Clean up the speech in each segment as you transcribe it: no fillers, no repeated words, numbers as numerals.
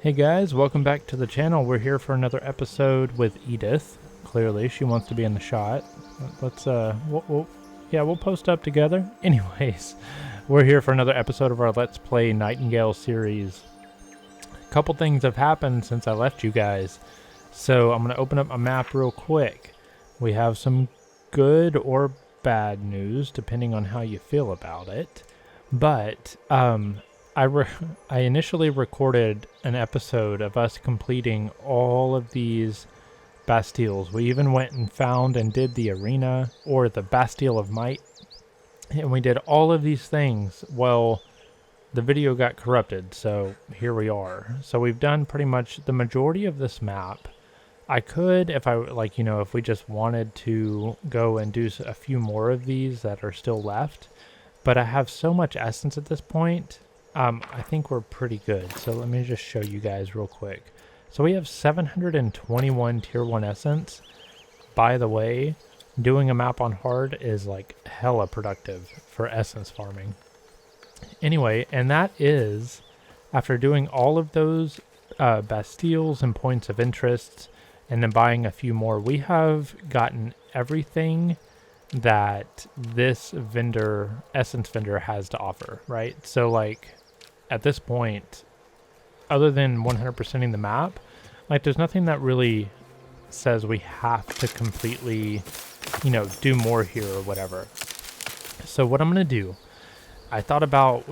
Hey guys, welcome back to the channel. We're here for another episode with Edith. Clearly, she wants to be in the shot. Let's, we'll post up together. Anyways, we're here for another episode of our Let's Play Nightingale series. A couple things have happened since I left you guys. So I'm going to open up my map real quick. We have some good or bad news, depending on how you feel about it. But, I initially recorded an episode of us completing all of these Bastilles. We even went and found and did the arena, or the Bastille of Might, and we did all of these things. Well, the video got corrupted, so here we are. So we've done pretty much the majority of this map. I could, if if we just wanted to go and do a few more of these that are still left, but I have so much essence at this point. I think we're pretty good. So let me just show you guys real quick. So we have 721 tier 1 essence. By the way, doing a map on hard is like hella productive for essence farming. Anyway, and that is after doing all of those Bastilles and points of interest and then buying a few more, we have gotten everything that this essence vendor has to offer, right? So like at this point, other than 100%ing the map, like there's nothing that really says we have to completely, do more here or whatever. So what I'm going to do, I thought about,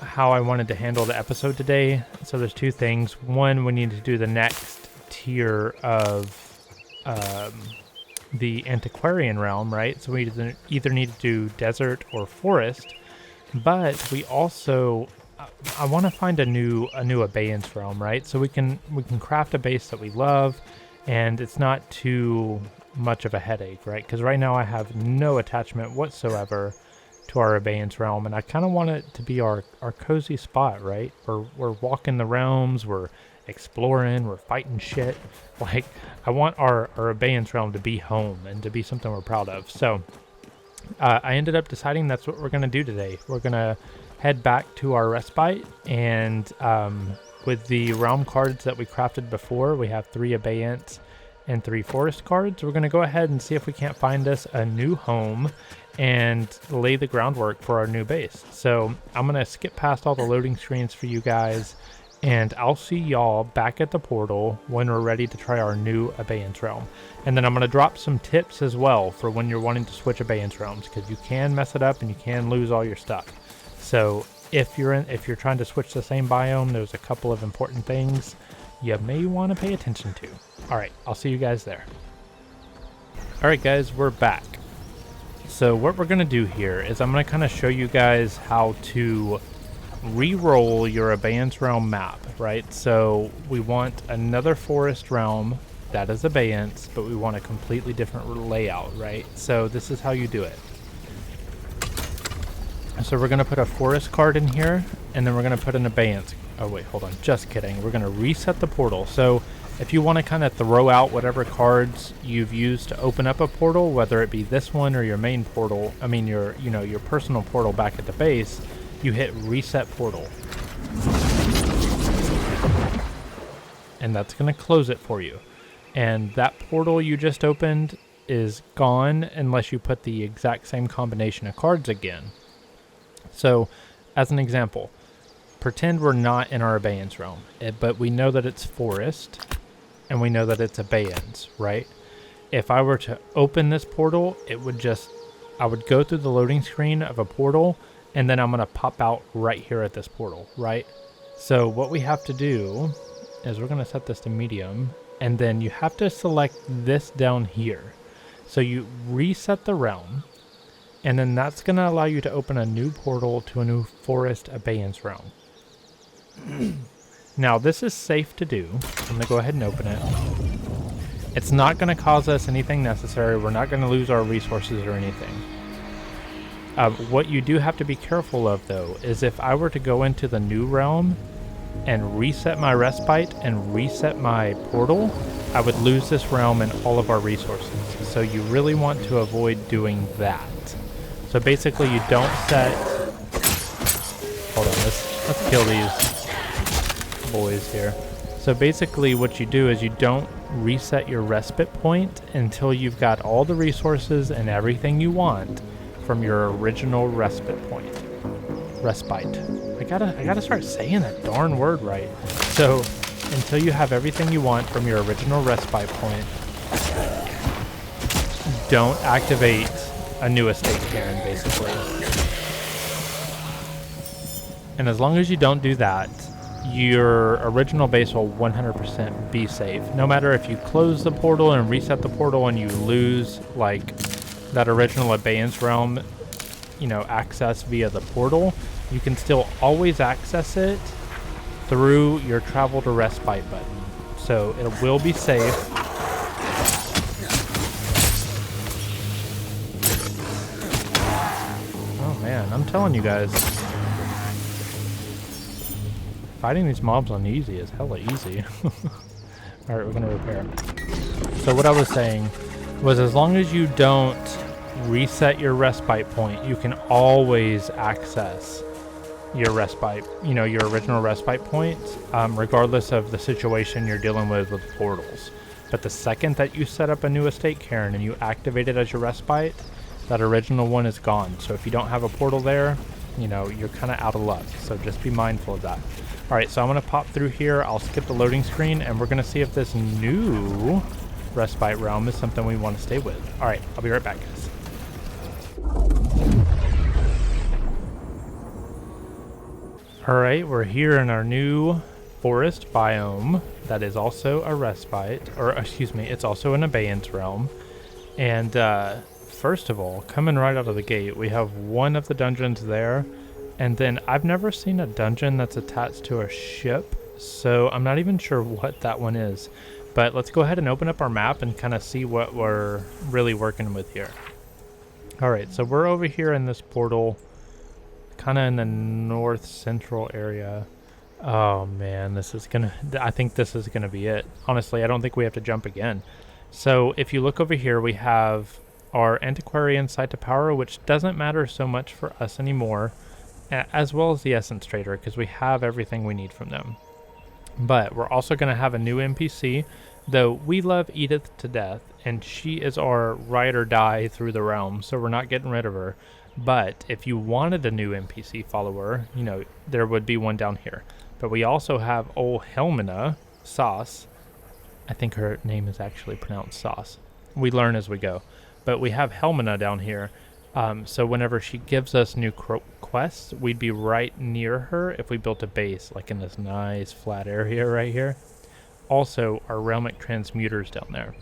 how I wanted to handle the episode today. So there's two things. One, we need to do the next tier of the antiquarian realm, right? So we either need to do desert or forest, but we also I want to find a new Abeyance realm, right? So we can craft a base that we love, and it's not too much of a headache, right? Because right now I have no attachment whatsoever to our Abeyance realm, and I kind of want it to be our cozy spot, right? We're walking the realms, we're exploring, we're fighting shit. Like, I want our Abeyance realm to be home and to be something we're proud of. So I ended up deciding that's what we're going to do today. We're going to head back to our respite, and with the realm cards that we crafted before, we have 3 Abeyance and 3 forest cards. We're going to go ahead and see if we can't find us a new home and lay the groundwork for our new base. So I'm going to skip past all the loading screens for you guys, and I'll see y'all back at the portal when we're ready to try our new Abeyance realm. And then I'm going to drop some tips as well for when you're wanting to switch Abeyance realms, because you can mess it up and you can lose all your stuff. So if you're trying to switch the same biome, there's a couple of important things you may want to pay attention to. All right, I'll see you guys there. All right, guys, we're back. So what we're going to do here is I'm going to kind of show you guys how to re-roll your Abeyance realm map, right? So we want another forest realm that is Abeyance, but we want a completely different layout, right? So this is how you do it. So we're going to put a forest card in here, and then we're going to put an Abeyance. Oh wait, hold on, just kidding. We're going to reset the portal. So if you want to kind of throw out whatever cards you've used to open up a portal, whether it be this one or your main portal, your personal portal back at the base, you hit reset portal. And that's going to close it for you. And that portal you just opened is gone unless you put the exact same combination of cards again. So, as an example, pretend we're not in our Abeyance realm, but we know that it's forest, and we know that it's Abeyance, right? If I were to open this portal, I would go through the loading screen of a portal, and then I'm going to pop out right here at this portal, right? So what we have to do is we're going to set this to medium, and then you have to select this down here. So you reset the realm, and then that's going to allow you to open a new portal to a new forest Abeyance realm. Now, this is safe to do. I'm going to go ahead and open it. It's not going to cause us anything necessary. We're not going to lose our resources or anything. What you do have to be careful of, though, is if I were to go into the new realm and reset my respite and reset my portal, I would lose this realm and all of our resources. So you really want to avoid doing that. So basically you don't set... Hold on, let's kill these. boys here. So basically what you do is you don't reset your respite point until you've got all the resources and everything you want from your original respite point. Respite. I gotta start saying that darn word right. So until you have everything you want from your original respite point, don't activate a new Estate Cairn, basically. And as long as you don't do that, your original base will 100% be safe. No matter if you close the portal and reset the portal and you lose like that original Abeyance realm, you know, access via the portal, you can still always access it through your travel to respite button. So it will be safe. Oh man, I'm telling you guys, fighting these mobs on easy is hella easy. Alright, we're gonna repair. So what I was saying was, as long as you don't reset your respite point, you can always access your respite, you know, your original respite point, regardless of the situation you're dealing with portals. But the second that you set up a new Estate Cairn and you activate it as your respite, that original one is gone. So if you don't have a portal there, you know, you're kind of out of luck. So just be mindful of that. Alright, so I'm going to pop through here. I'll skip the loading screen, and we're going to see if this new respite realm is something we want to stay with. Alright, I'll be right back, guys. Alright, we're here in our new forest biome that is also a respite, or excuse me, it's also an Abeyance realm. And first of all, coming right out of the gate, we have one of the dungeons there. And then I've never seen a dungeon that's attached to a ship, so I'm not even sure what that one is. But let's go ahead and open up our map and kind of see what we're really working with here. Alright, so we're over here in this portal, kind of in the north central area. Oh man, I think this is gonna be it. Honestly, I don't think we have to jump again. So if you look over here, we have our Antiquarian Site to Power, which doesn't matter so much for us anymore, as well as the Essence Trader, because we have everything we need from them. But we're also going to have a new NPC, though we love Edith to death, and she is our ride or die through the realm, so we're not getting rid of her. But if you wanted a new NPC follower, you know, there would be one down here. But we also have old Helmina, Sauce. I think her name is actually pronounced Sauce. We learn as we go. But we have Helmina down here. So whenever she gives us new quests, we'd be right near her if we built a base, like in this nice flat area right here. Also, our realmic transmuters down there.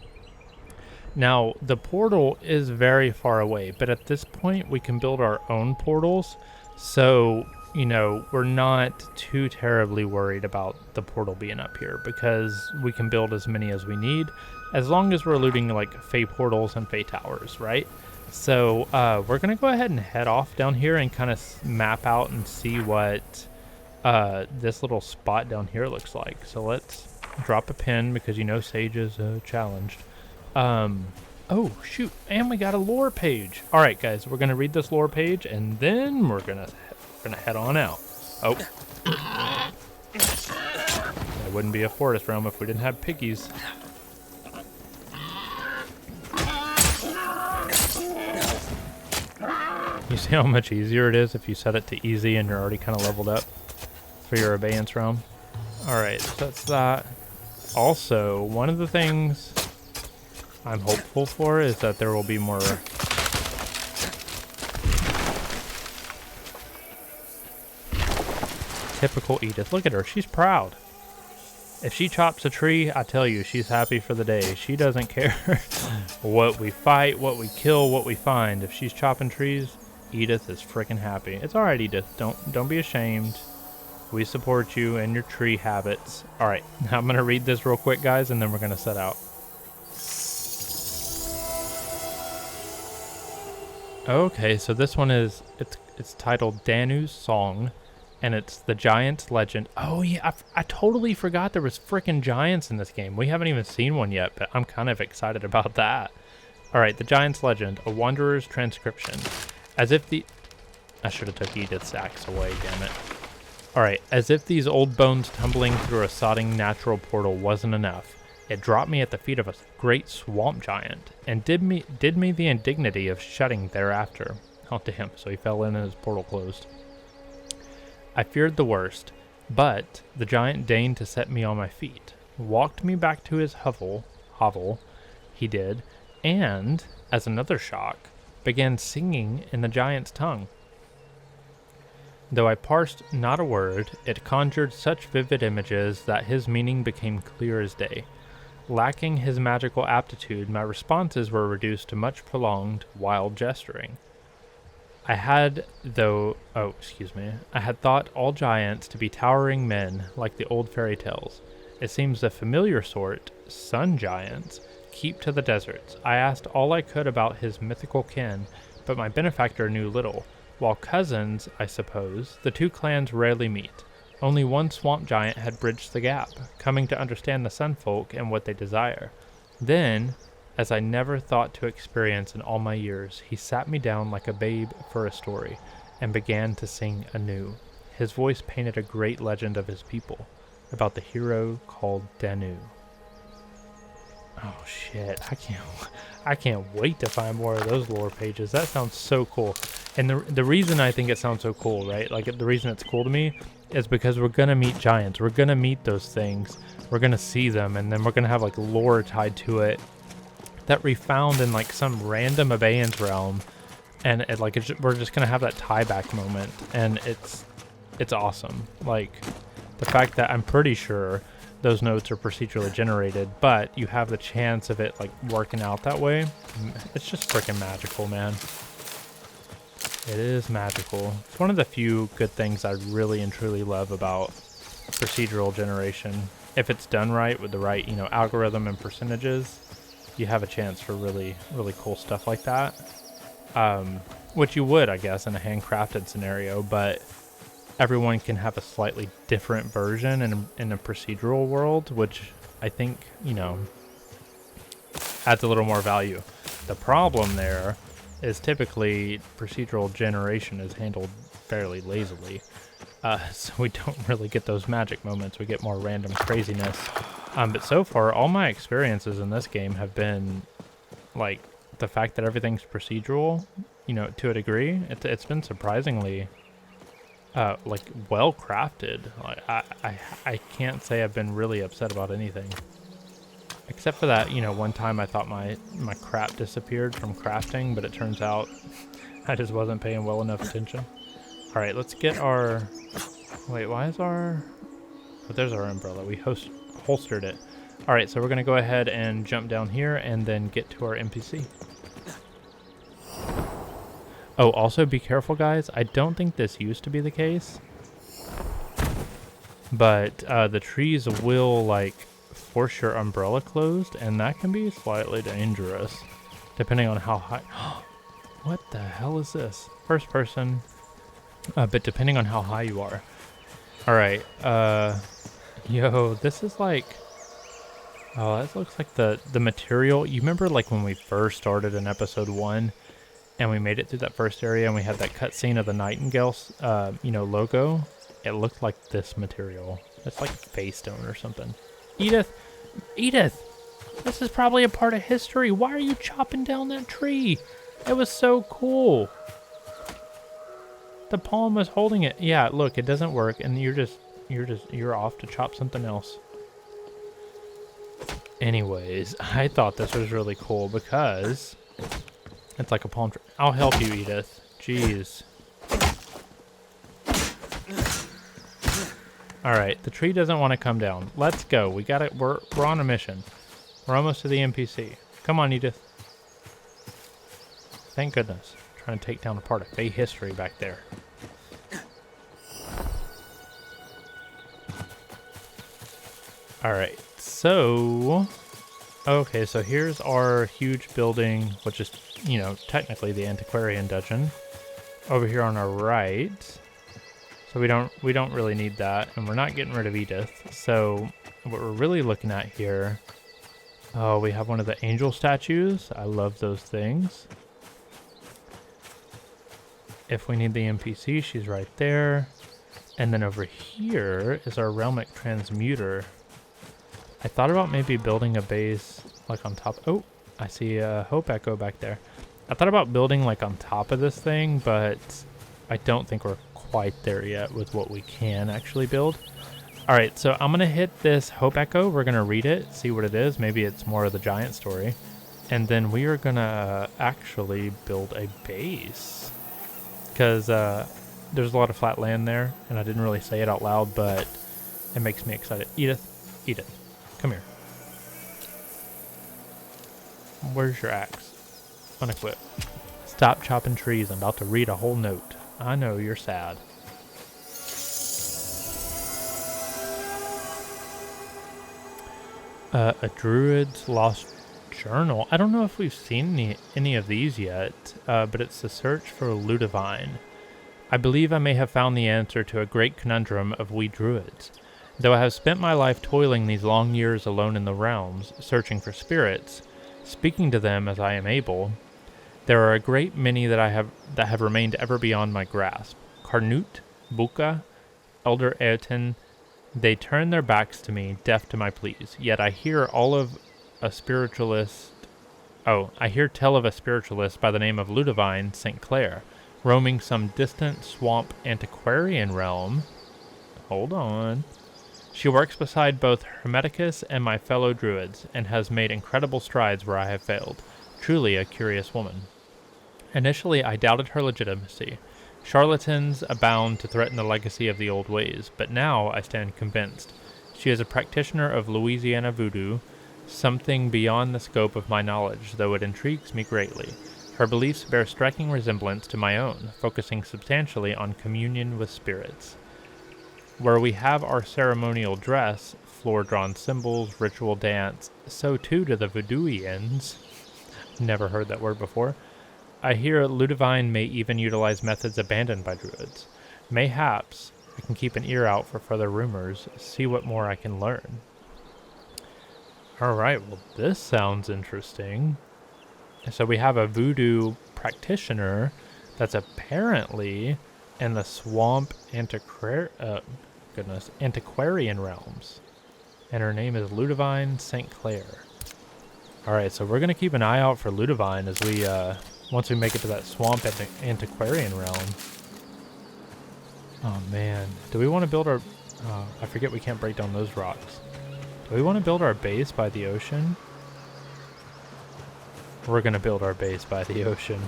Now, the portal is very far away, but at this point, we can build our own portals. So, you know, we're not too terribly worried about the portal being up here, because we can build as many as we need, as long as we're looting like Fey portals and Fey towers, right? So we're going to go ahead and head off down here and kind of map out and see what this little spot down here looks like. So let's drop a pin, because you know Sage is challenged. Oh, shoot. And we got a lore page. All right, guys, we're going to read this lore page, and then we're going to head on out. Oh. It wouldn't be a forest realm if we didn't have piggies. You see how much easier it is if you set it to easy and you're already kind of leveled up for your Abeyance realm? Alright, so that's that. Also, one of the things I'm hopeful for is that there will be more... Typical Edith. Look at her. She's proud. If she chops a tree, I tell you, she's happy for the day. She doesn't care what we fight, what we kill, what we find. If she's chopping trees, Edith is freaking happy. It's all right, Edith. Don't be ashamed. We support you and your tree habits. All right, now I'm gonna read this real quick, guys, and then we're gonna set out. Okay, so this one is it's titled Danu's Song, and it's the Giant's Legend. Oh yeah, I totally forgot there was freaking giants in this game. We haven't even seen one yet, but I'm kind of excited about that. All right, the Giant's Legend, a Wanderer's Transcription. As if the... I should have took Edith's axe away, damn it. Alright, as if these old bones tumbling through a sodding natural portal wasn't enough, it dropped me at the feet of a great swamp giant, and did me the indignity of shutting thereafter. Oh damn, so he fell in and his portal closed. I feared the worst, but the giant deigned to set me on my feet, walked me back to his hovel, he did, and, as another shock, began singing in the giant's tongue. Though I parsed not a word, it conjured such vivid images that his meaning became clear as day. Lacking his magical aptitude, my responses were reduced to much prolonged, wild gesturing. I had thought all giants to be towering men like the old fairy tales. It seems the familiar sort, sun giants, keep to the deserts. I asked all I could about his mythical kin, but my benefactor knew little. While cousins, I suppose, the two clans rarely meet. Only one swamp giant had bridged the gap, coming to understand the sun folk and what they desire. Then, as I never thought to experience in all my years, he sat me down like a babe for a story, and began to sing anew. His voice painted a great legend of his people, about the hero called Danu. Oh shit, I can't wait to find more of those lore pages. That sounds so cool. And the reason I think it sounds so cool, right? Like the reason it's cool to me is because we're going to meet giants. We're going to meet those things. We're going to see them, and then we're going to have like lore tied to it that we found in like some random Abeyance realm. And we're just going to have that tie back moment, and it's awesome. Like the fact that I'm pretty sure those notes are procedurally generated, but you have the chance of it like working out that way. It's just freaking magical, man. It is magical. It's one of the few good things I really and truly love about procedural generation. If it's done right with the right, algorithm and percentages, you have a chance for really, really cool stuff like that. Which you would, I guess, in a handcrafted scenario, but everyone can have a slightly different version in a procedural world, which I think, adds a little more value. The problem there is typically procedural generation is handled fairly lazily. So we don't really get those magic moments. We get more random craziness. But so far, all my experiences in this game have been like the fact that everything's procedural, to a degree. It's been surprisingly like well crafted. Like I can't say I've been really upset about anything, except for that one time I thought my crap disappeared from crafting, but it turns out I just wasn't paying well enough attention. All right, let's get our why is our there's our umbrella. We holstered it. All right, so we're gonna go ahead and jump down here and then get to our NPC. Oh, also be careful, guys. I don't think this used to be the case, but the trees will like force your umbrella closed, and that can be slightly dangerous depending on how high. What the hell is this? First person, but depending on how high you are. All right, yo, this is like, oh, that looks like the material. You remember like when we first started in episode 1? And we made it through that first area, and we had that cutscene of the Nightingale, logo. It looked like this material. It's like face stone or something. Edith, this is probably a part of history. Why are you chopping down that tree? It was so cool. The palm was holding it. Yeah, look, it doesn't work, and you're off to chop something else. Anyways, I thought this was really cool because it's like a palm tree. I'll help you, Edith. Jeez. Alright, the tree doesn't want to come down. Let's go. We got it. We're on a mission. We're almost to the NPC. Come on, Edith. Thank goodness. I'm trying to take down a part of Fey history back there. Alright, so okay, so here's our huge building, which is, technically the antiquarian dungeon. Over here on our right. So we don't really need that, and we're not getting rid of Edith. So what we're really looking at here, oh, we have one of the angel statues. I love those things. If we need the NPC, she's right there. And then over here is our realmic transmuter. I thought about maybe building a base like on top. Oh, I see a Hope Echo back there. I thought about building like on top of this thing, but I don't think we're quite there yet with what we can actually build. All right, so I'm going to hit this Hope Echo. We're going to read it, see what it is. Maybe it's more of the giant story. And then we are going to actually build a base. Because there's a lot of flat land there, and I didn't really say it out loud, but it makes me excited. Edith, come here. Where's your axe? Unequip. Stop chopping trees. I'm about to read a whole note. I know you're sad. A druid's lost journal. I don't know if we've seen any of these yet, but it's the search for Ludivine. I believe I may have found the answer to a great conundrum of we druids. Though I have spent my life toiling these long years alone in the realms, searching for spirits, speaking to them as I am able, there are a great many that have remained ever beyond my grasp. Carnut, Buka, Elder Ayrton, they turn their backs to me, deaf to my pleas. Yet I hear tell of a spiritualist by the name of Ludivine St. Clair, roaming some distant swamp antiquarian realm. Hold on. She works beside both Hermeticus and my fellow druids, and has made incredible strides where I have failed. Truly a curious woman. Initially, I doubted her legitimacy. Charlatans abound to threaten the legacy of the old ways, but now I stand convinced. She is a practitioner of Louisiana voodoo, something beyond the scope of my knowledge, though it intrigues me greatly. Her beliefs bear striking resemblance to my own, focusing substantially on communion with spirits. Where we have our ceremonial dress, floor-drawn symbols, ritual dance, so too do the voodooians. Never heard that word before. I hear Ludivine may even utilize methods abandoned by druids. Mayhaps I can keep an ear out for further rumors, see what more I can learn. Alright, well this sounds interesting. So we have a voodoo practitioner that's apparently in the swamp antiquarian realms. And her name is Ludivine St. Clair. Alright, so we're going to keep an eye out for Ludivine as we, once we make it to that swamp antiquarian realm. Oh man, do we want to build our, I forget we can't break down those rocks. Do we want to build our base by the ocean? We're going to build our base by the ocean.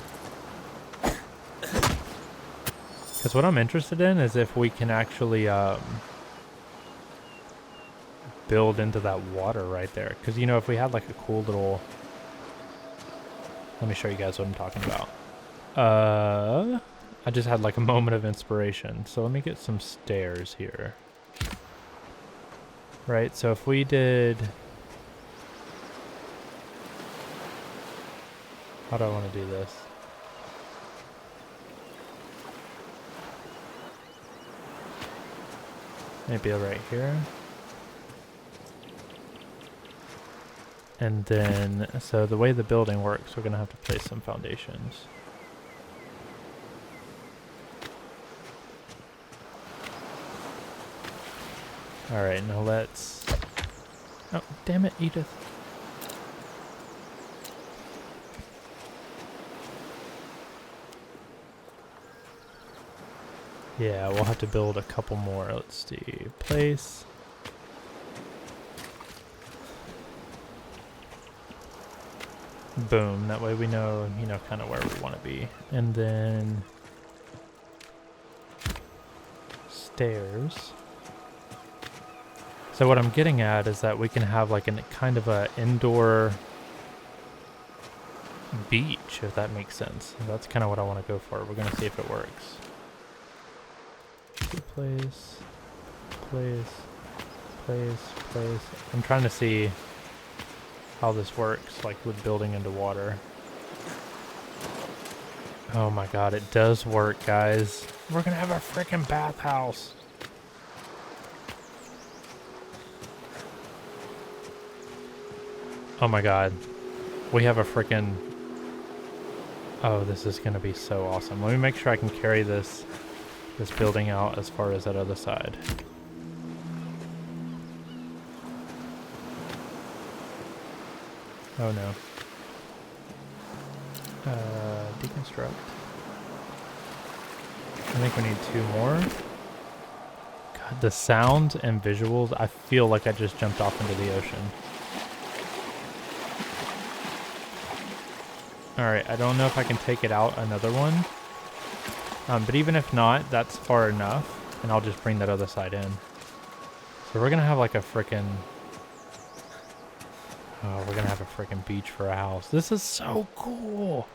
Because what I'm interested in is if we can actually build into that water right there. Because, you know, if we had like a cool little... Let me show you guys what I'm talking about. I just had like a moment of inspiration. So let me get some stairs here. Right, so if we did... How do I want to do this? Maybe right here. And then, so the way the building works, we're going to have to place some foundations. Alright, now let's... Oh, damn it, Edith. Yeah, we'll have to build a couple more. Let's see. Place. Boom. That way we know, you know, kind of where we want to be. And then... stairs. So what I'm getting at is that we can have like a kind of a indoor beach, if that makes sense. That's kind of what I want to go for. We're going to see if it works. Place. I'm trying to see how this works, like with building into water. Oh my god, it does work, guys. We're gonna have a freaking bathhouse. Oh my god. We have a freaking... Oh, this is gonna be so awesome. Let me make sure I can carry this this building out as far as that other side. Oh no. Deconstruct. I think we need 2 more. God, the sounds and visuals, I feel like I just jumped off into the ocean. Alright, I don't know if I can take it out another one. But even if not, that's far enough. And I'll just bring that other side in. So we're gonna have like a frickin'... Oh, we're gonna have a frickin' beach for a house. This is so cool!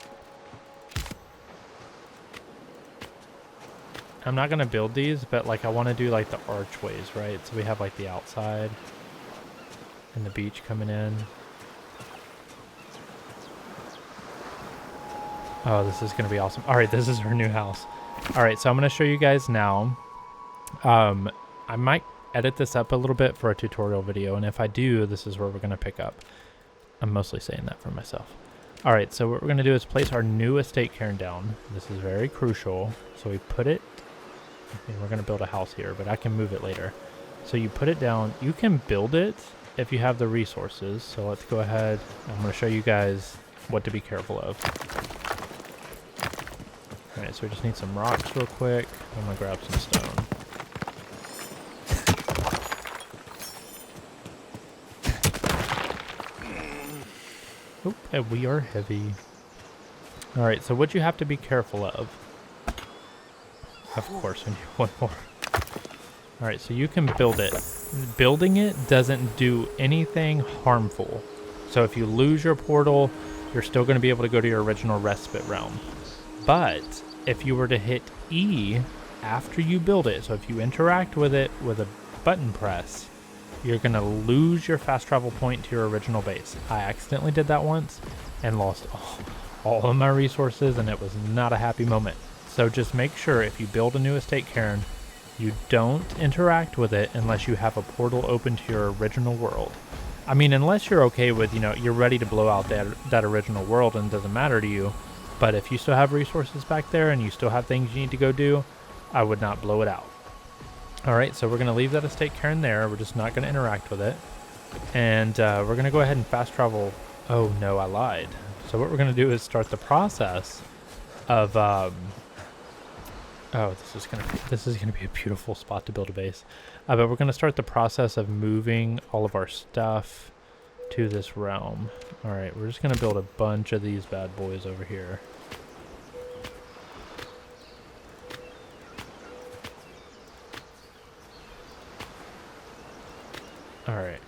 I'm not gonna build these, but like I want to do like the archways, right? So we have like the outside and the beach coming in. Oh, this is gonna be awesome. All right, this is our new house. All right, so I'm gonna show you guys now. I might edit this up a little bit for a tutorial video, and if I do, this is where we're gonna pick up. I'm mostly saying that for myself. All right, so what we're gonna do is place our new estate cairn down. This is very crucial. So we put it, and we're gonna build a house here, but I can move it later. So you put it down. You can build it if you have the resources. So let's go ahead. I'm gonna show you guys what to be careful of. All right, so we just need some rocks real quick. I'm gonna grab some stone. Oh, and we are heavy. All right, so what you have to be careful of. Of course, we need one more. All right, so you can build it. Building it doesn't do anything harmful. So if you lose your portal, you're still going to be able to go to your original respite realm. But if you were to hit E after you build it, so if you interact with it with a button press, you're going to lose your fast travel point to your original base. I accidentally did that once and lost all of my resources, and it was not a happy moment. So just make sure if you build a new estate cairn, you don't interact with it unless you have a portal open to your original world. I mean, unless you're okay with, you know, you're ready to blow out that original world and it doesn't matter to you. But if you still have resources back there and you still have things you need to go do, I would not blow it out. All right, so we're going to leave that estate cairn there. We're just not going to interact with it. And we're going to go ahead and fast travel. Oh, no, I lied. So what we're going to do is start the process of... oh, this is gonna be a beautiful spot to build a base. But we're going to start the process of moving all of our stuff to this realm. All right, we're just going to build a bunch of these bad boys over here. All right.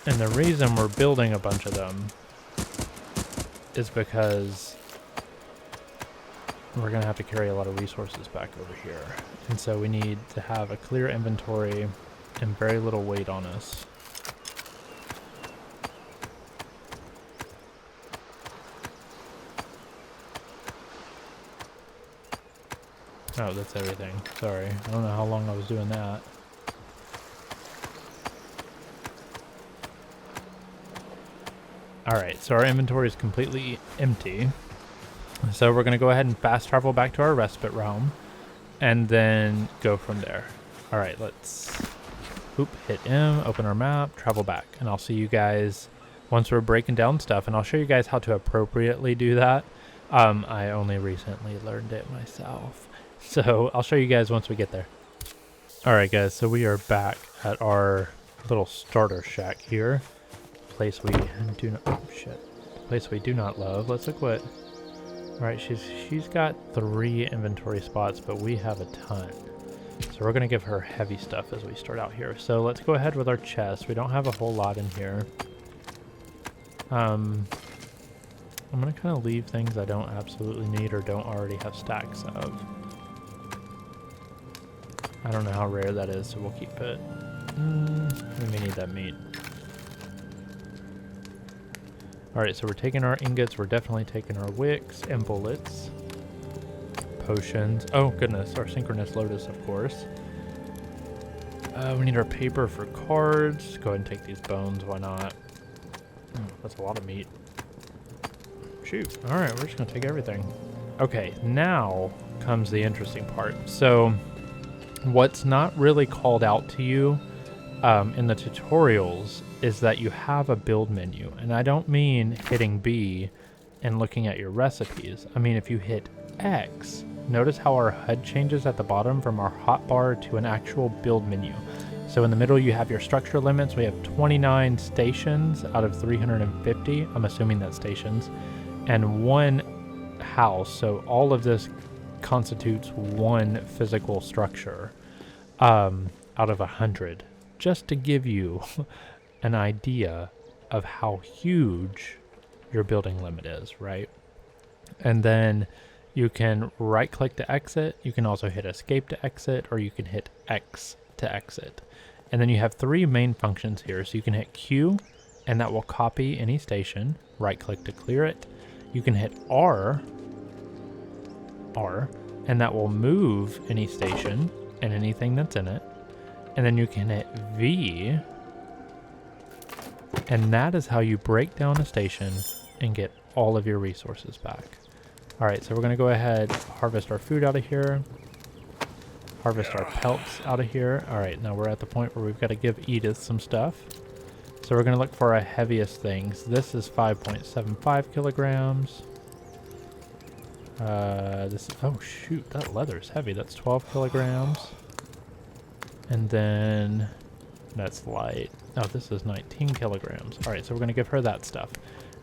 And the reason we're building a bunch of them is because we're going to have to carry a lot of resources back over here. And so we need to have a clear inventory and very little weight on us. Oh, that's everything. Sorry. I don't know how long I was doing that. Alright, so our inventory is completely empty. So we're going to go ahead and fast travel back to our respite realm and then go from there. Alright, let's hit M, open our map, travel back. And I'll see you guys once we're breaking down stuff. And I'll show you guys how to appropriately do that. I only recently learned it myself. So I'll show you guys once we get there. Alright guys, so we are back at our little starter shack here. Place we do not... Oh shit. Place we do not love. Let's equip. Alright, she's got 3 inventory spots, but we have a ton. So we're going to give her heavy stuff as we start out here. So let's go ahead with our chest. We don't have a whole lot in here. I'm going to kind of leave things I don't absolutely need or don't already have stacks of. I don't know how rare that is, so we'll keep it. We may need that meat. Alright, so we're taking our ingots. We're definitely taking our wicks and bullets. Potions. Oh, goodness. Our synchronous lotus, of course. We need our paper for cards. Go ahead and take these bones. Why not? That's a lot of meat. Shoot. Alright, we're just going to take everything. Okay, now comes the interesting part. So what's not really called out to you in the tutorials is that you have a build menu. And I don't mean hitting B and looking at your recipes. I mean, if you hit X, notice how our HUD changes at the bottom from our hotbar to an actual build menu. So in the middle, you have your structure limits. We have 29 stations out of 350. I'm assuming that's stations. And one house. So all of this constitutes one physical structure out of 100. Just to give you an idea of how huge your building limit is, right? And then you can right click to exit. You can also hit escape to exit, or you can hit X to exit. And then you have 3 main functions here. So you can hit Q, and that will copy any station. Right click to clear it. You can hit R, and that will move any station and anything that's in it. And then you can hit V, and that is how you break down a station and get all of your resources back. All right, so we're gonna go ahead, harvest our food out of here, harvest our pelts out of here. All right, now we're at the point where we've got to give Edith some stuff. So we're gonna look for our heaviest things. This is 5.75 kilograms. Oh shoot, that leather is heavy. That's 12 kilograms. And then that's light. Oh, this is 19 kilograms. All right, so we're gonna give her that stuff.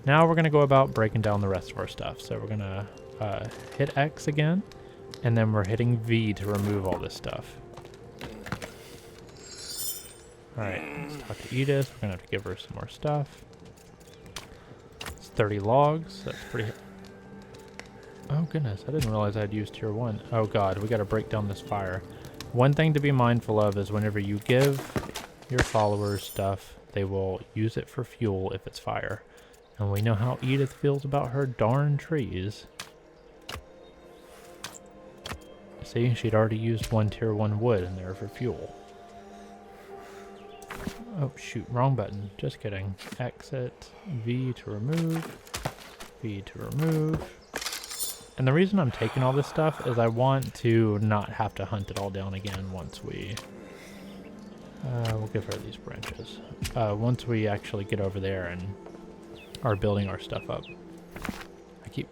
Now we're gonna go about breaking down the rest of our stuff. So we're gonna hit X again, and then we're hitting V to remove all this stuff. All right, let's talk to Edith. We're gonna have to give her some more stuff. It's 30 logs. That's pretty. Oh goodness, I didn't realize I'd used tier 1. Oh god, we gotta break down this fire. One thing to be mindful of is whenever you give your followers stuff, they will use it for fuel if it's fire. And we know how Edith feels about her darn trees. See, she'd already used 1 tier 1 wood in there for fuel. Oh shoot, wrong button. Just kidding. Exit, V to remove, V to remove. And the reason I'm taking all this stuff is I want to not have to hunt it all down again once we... we'll give her these branches. Once we actually get over there and are building our stuff up. I keep...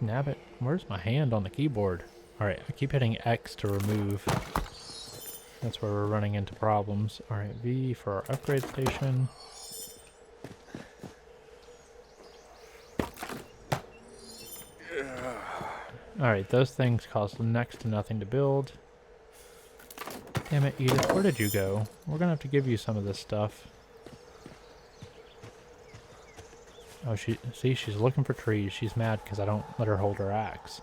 Nabbit, where's my hand on the keyboard? Alright, I keep hitting X to remove. That's where we're running into problems. Alright, V for our upgrade station. Alright, those things cost next to nothing to build. Damn it, Edith, where did you go? We're gonna have to give you some of this stuff. Oh, see, she's looking for trees. She's mad because I don't let her hold her axe.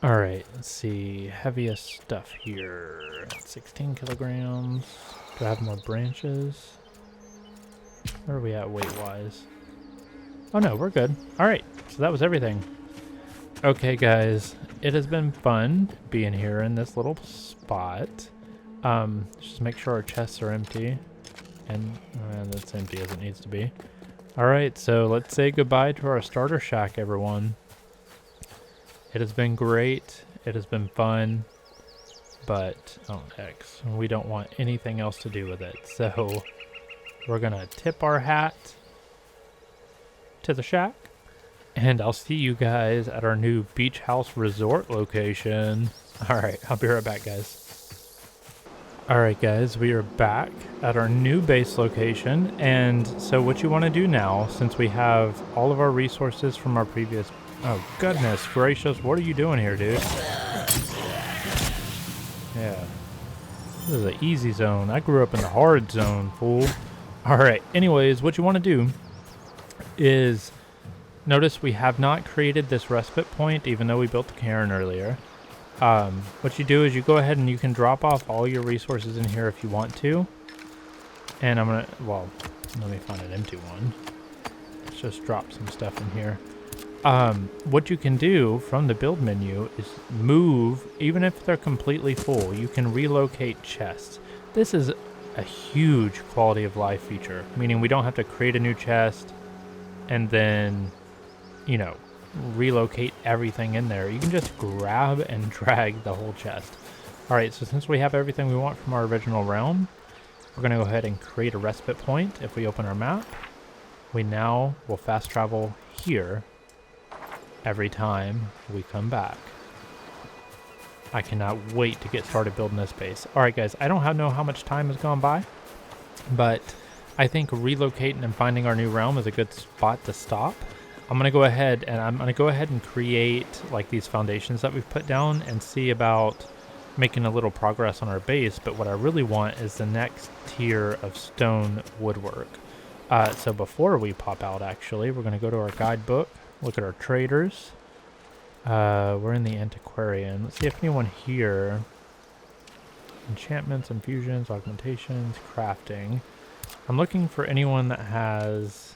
Alright, let's see. Heaviest stuff here. 16 kilograms. Do I have more branches? Where are we at weight-wise? Oh no, we're good. Alright, so that was everything. Okay, guys, it has been fun being here in this little spot. Just make sure our chests are empty. And that's empty as it needs to be. Alright, so let's say goodbye to our starter shack, everyone. It has been great. It has been fun. But, oh, X, we don't want anything else to do with it. So, we're going to tip our hat to the shack. And I'll see you guys at our new beach house resort location. Alright, I'll be right back, guys. Alright guys, we are back at our new base location, and so what you want to do now, since we have all of our resources from our previous... Oh goodness gracious, what are you doing here, dude? Yeah. This is an easy zone. I grew up in the hard zone, fool. Alright, anyways, what you want to do is... Notice we have not created this respite point, even though we built the cairn earlier. What you do is you go ahead and you can drop off all your resources in here if you want to. And I'm gonna, well, let me find an empty one. Let's just drop some stuff in here. What you can do from the build menu is move, even if they're completely full, you can relocate chests. This is a huge quality of life feature, meaning we don't have to create a new chest and then, you know, relocate everything in there. You can just grab and drag the whole chest. All right, so since we have everything we want from our original realm, we're going to go ahead and create a respite point. If we open our map, we now will fast travel here every time we come back. I cannot wait to get started building this base. All right, guys, I don't know how much time has gone by, but I think relocating and finding our new realm is a good spot to stop. I'm going to go ahead and create like these foundations that we've put down and see about making a little progress on our base. But what I really want is the next tier of stone woodwork. So before we pop out, actually, we're going to go to our guidebook, look at our traders. We're in the antiquarian. Let's see if anyone here. Enchantments, infusions, augmentations, crafting. I'm looking for anyone that has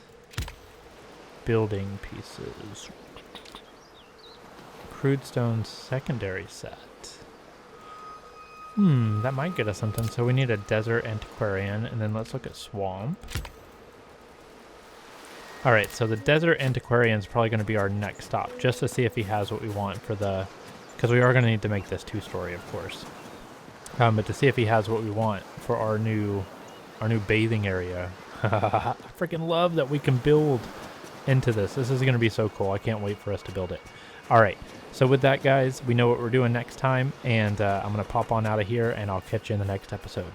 building pieces. Crude stone secondary set. That might get us something. So we need a desert antiquarian, and then let's look at swamp. All right, so the desert antiquarian is probably going to be our next stop, just to see if he has what we want for the, because we are going to need to make this 2-story, of course. But to see if he has what we want for our new bathing area. I freaking love that we can build into this. This is going to be so cool. I can't wait for us to build it. All right. So with that, guys, we know what we're doing next time, and I'm going to pop on out of here, and I'll catch you in the next episode.